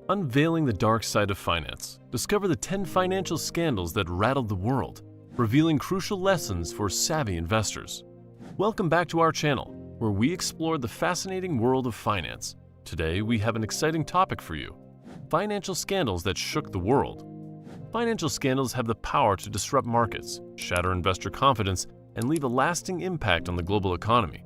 Unveiling the dark side of finance. Discover the 10 financial scandals that rattled the world, revealing crucial lessons for savvy investors. Welcome back to our channel, where we explore the fascinating world of finance. Today, we have an exciting topic for you: financial scandals that shook the world. Financial scandals have the power to disrupt markets, shatter investor confidence, and leave a lasting impact on the global economy.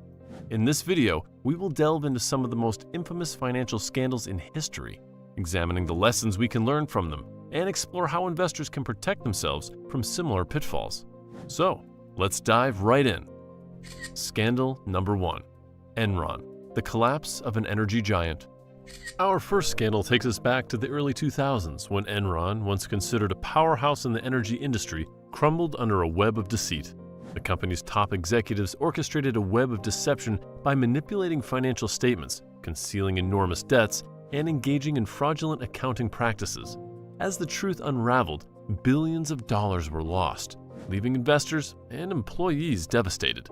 In this video, we will delve into some of the most infamous financial scandals in history, examining the lessons we can learn from them, and explore how investors can protect themselves from similar pitfalls. So, let's dive right in. Scandal number 1. Enron, the collapse of an energy giant. Our first scandal takes us back to the early 2000s, when Enron, once considered a powerhouse in the energy industry, crumbled under a web of deceit. The company's top executives orchestrated a web of deception by manipulating financial statements, concealing enormous debts, and engaging in fraudulent accounting practices. As the truth unraveled, billions of dollars were lost, leaving investors and employees devastated.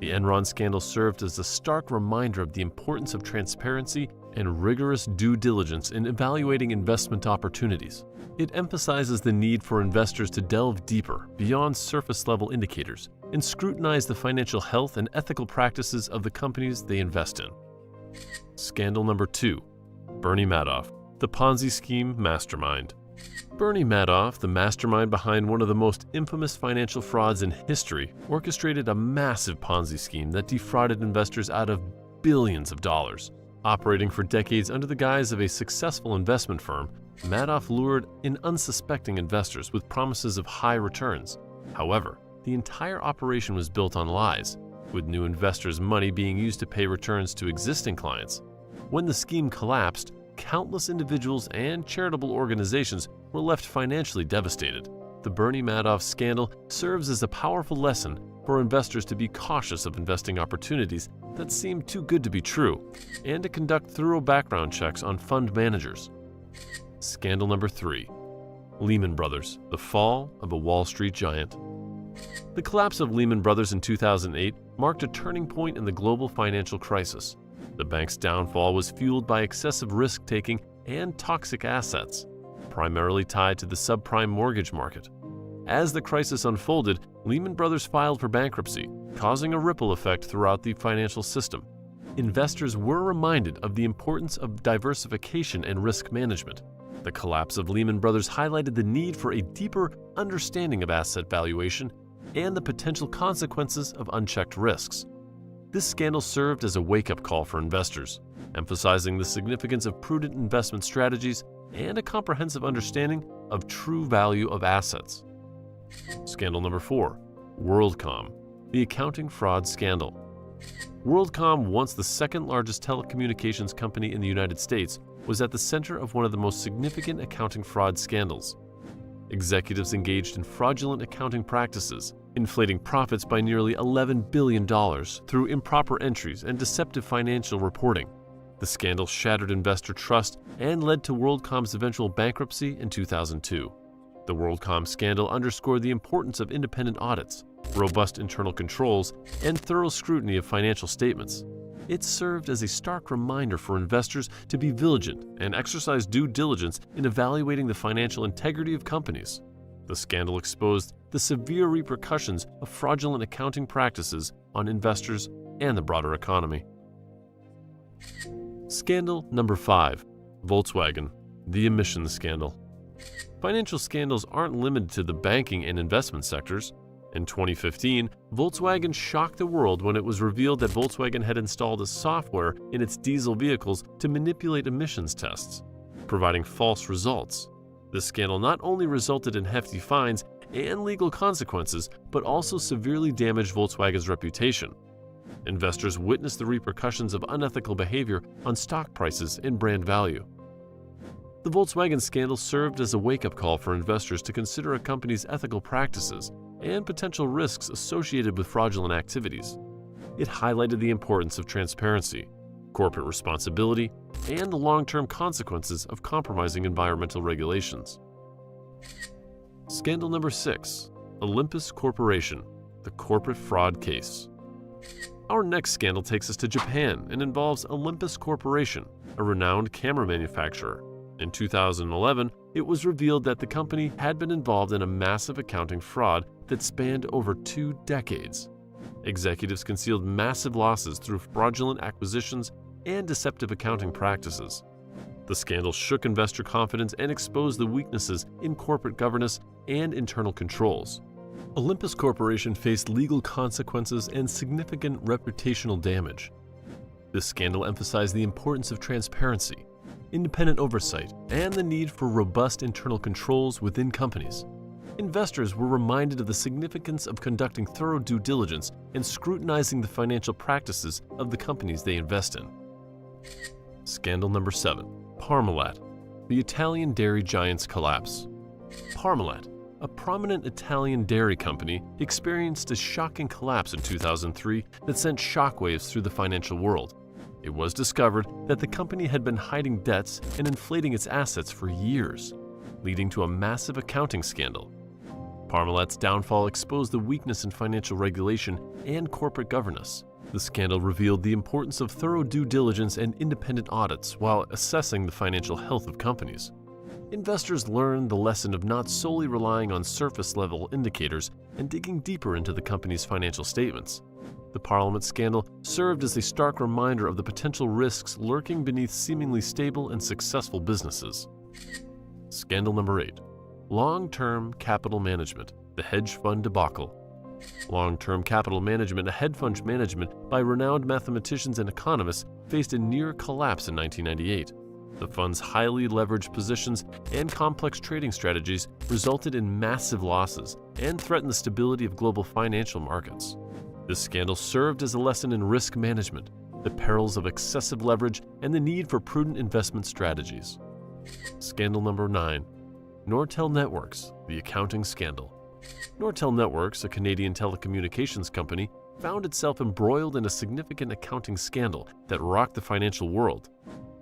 The Enron scandal served as a stark reminder of the importance of transparency and rigorous due diligence in evaluating investment opportunities. It emphasizes the need for investors to delve deeper, beyond surface-level indicators, and scrutinize the financial health and ethical practices of the companies they invest in. Scandal number 2. Bernie Madoff, the Ponzi scheme mastermind. Bernie Madoff, the mastermind behind one of the most infamous financial frauds in history, orchestrated a massive Ponzi scheme that defrauded investors out of billions of dollars. Operating for decades under the guise of a successful investment firm, Madoff lured in unsuspecting investors with promises of high returns. However, the entire operation was built on lies, with new investors' money being used to pay returns to existing clients. When the scheme collapsed, countless individuals and charitable organizations were left financially devastated. The Bernie Madoff scandal serves as a powerful lesson for investors to be cautious of investing opportunities that seem too good to be true, and to conduct thorough background checks on fund managers. Scandal number 3. Lehman Brothers, the fall of a Wall Street giant. The collapse of Lehman Brothers in 2008 marked a turning point in the global financial crisis. The bank's downfall was fueled by excessive risk-taking and toxic assets, primarily tied to the subprime mortgage market. As the crisis unfolded, Lehman Brothers filed for bankruptcy, causing a ripple effect throughout the financial system. Investors were reminded of the importance of diversification and risk management. The collapse of Lehman Brothers highlighted the need for a deeper understanding of asset valuation and the potential consequences of unchecked risks. This scandal served as a wake-up call for investors, emphasizing the significance of prudent investment strategies and a comprehensive understanding of true value of assets. Scandal number 4. WorldCom, the accounting fraud scandal. WorldCom, once the second largest telecommunications company in the United States, was at the center of one of the most significant accounting fraud scandals. Executives engaged in fraudulent accounting practices, inflating profits by nearly $11 billion through improper entries and deceptive financial reporting. The scandal shattered investor trust and led to WorldCom's eventual bankruptcy in 2002. The WorldCom scandal underscored the importance of independent audits, robust internal controls, and thorough scrutiny of financial statements. It served as a stark reminder for investors to be vigilant and exercise due diligence in evaluating the financial integrity of companies. The scandal exposed the severe repercussions of fraudulent accounting practices on investors and the broader economy. Scandal number 5. Volkswagen, the emissions scandal. Financial scandals aren't limited to the banking and investment sectors. In 2015, Volkswagen shocked the world when it was revealed that Volkswagen had installed a software in its diesel vehicles to manipulate emissions tests, providing false results. This scandal not only resulted in hefty fines and legal consequences, but also severely damaged Volkswagen's reputation. Investors witnessed the repercussions of unethical behavior on stock prices and brand value. The Volkswagen scandal served as a wake-up call for investors to consider a company's ethical practices and potential risks associated with fraudulent activities. It highlighted the importance of transparency, corporate responsibility, and the long-term consequences of compromising environmental regulations. Scandal number 6. Olympus Corporation, the corporate fraud case. Our next scandal takes us to Japan and involves Olympus Corporation, a renowned camera manufacturer. In 2011, it was revealed that the company had been involved in a massive accounting fraud that spanned over 2 decades. Executives concealed massive losses through fraudulent acquisitions and deceptive accounting practices. The scandal shook investor confidence and exposed the weaknesses in corporate governance and internal controls. Olympus Corporation faced legal consequences and significant reputational damage. This scandal emphasized the importance of transparency, independent oversight, and the need for robust internal controls within companies. Investors were reminded of the significance of conducting thorough due diligence and scrutinizing the financial practices of the companies they invest in. Scandal number 7. Parmalat, the Italian dairy giant's collapse. Parmalat, a prominent Italian dairy company, experienced a shocking collapse in 2003 that sent shockwaves through the financial world. It was discovered that the company had been hiding debts and inflating its assets for years, leading to a massive accounting scandal. Parmalat's downfall exposed the weakness in financial regulation and corporate governance. The scandal revealed the importance of thorough due diligence and independent audits while assessing the financial health of companies. Investors learned the lesson of not solely relying on surface-level indicators and digging deeper into the company's financial statements. The Parliament scandal served as a stark reminder of the potential risks lurking beneath seemingly stable and successful businesses. Scandal number 8. Long-term capital management, the hedge fund debacle. Long-term capital management, a hedge fund management by renowned mathematicians and economists, faced a near collapse in 1998. The fund's highly leveraged positions and complex trading strategies resulted in massive losses and threatened the stability of global financial markets. This scandal served as a lesson in risk management, the perils of excessive leverage, and the need for prudent investment strategies. Scandal number 9. Nortel Networks, the accounting scandal. Nortel Networks, a Canadian telecommunications company, found itself embroiled in a significant accounting scandal that rocked the financial world.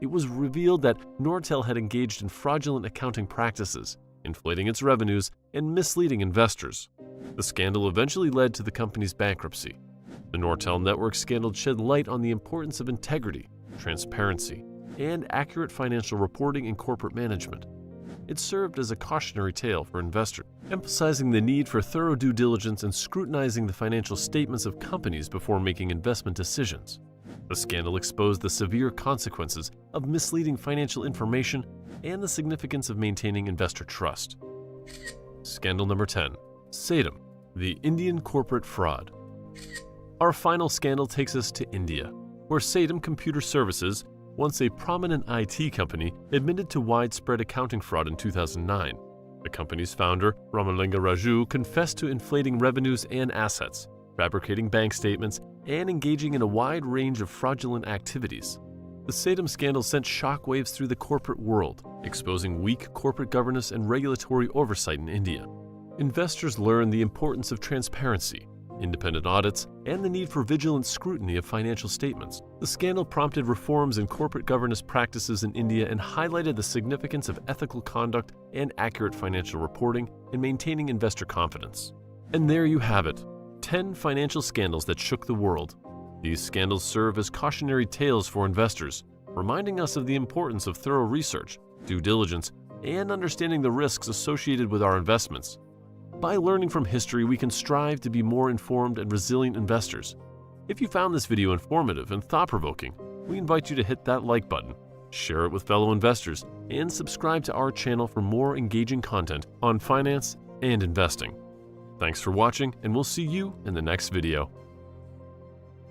It was revealed that Nortel had engaged in fraudulent accounting practices, inflating its revenues and misleading investors. The scandal eventually led to the company's bankruptcy. The Nortel Networks scandal shed light on the importance of integrity, transparency, and accurate financial reporting in corporate management. It served as a cautionary tale for investors, emphasizing the need for thorough due diligence and scrutinizing the financial statements of companies before making investment decisions. The scandal exposed the severe consequences of misleading financial information and the significance of maintaining investor trust. Scandal number 10. Satyam, the Indian corporate fraud. Our final scandal takes us to India, where Satyam Computer Services, once a prominent IT company, admitted to widespread accounting fraud in 2009. The company's founder, Ramalinga Raju, confessed to inflating revenues and assets, fabricating bank statements, and engaging in a wide range of fraudulent activities. The Satyam scandal sent shockwaves through the corporate world, exposing weak corporate governance and regulatory oversight in India. Investors learned the importance of transparency, independent audits, and the need for vigilant scrutiny of financial statements. The scandal prompted reforms in corporate governance practices in India and highlighted the significance of ethical conduct and accurate financial reporting in maintaining investor confidence. And there you have it, 10 financial scandals that shook the world. These scandals serve as cautionary tales for investors, reminding us of the importance of thorough research, due diligence, and understanding the risks associated with our investments. By learning from history, we can strive to be more informed and resilient investors. If you found this video informative and thought-provoking, we invite you to hit that like button, share it with fellow investors, and subscribe to our channel for more engaging content on finance and investing. Thanks for watching, and we'll see you in the next video.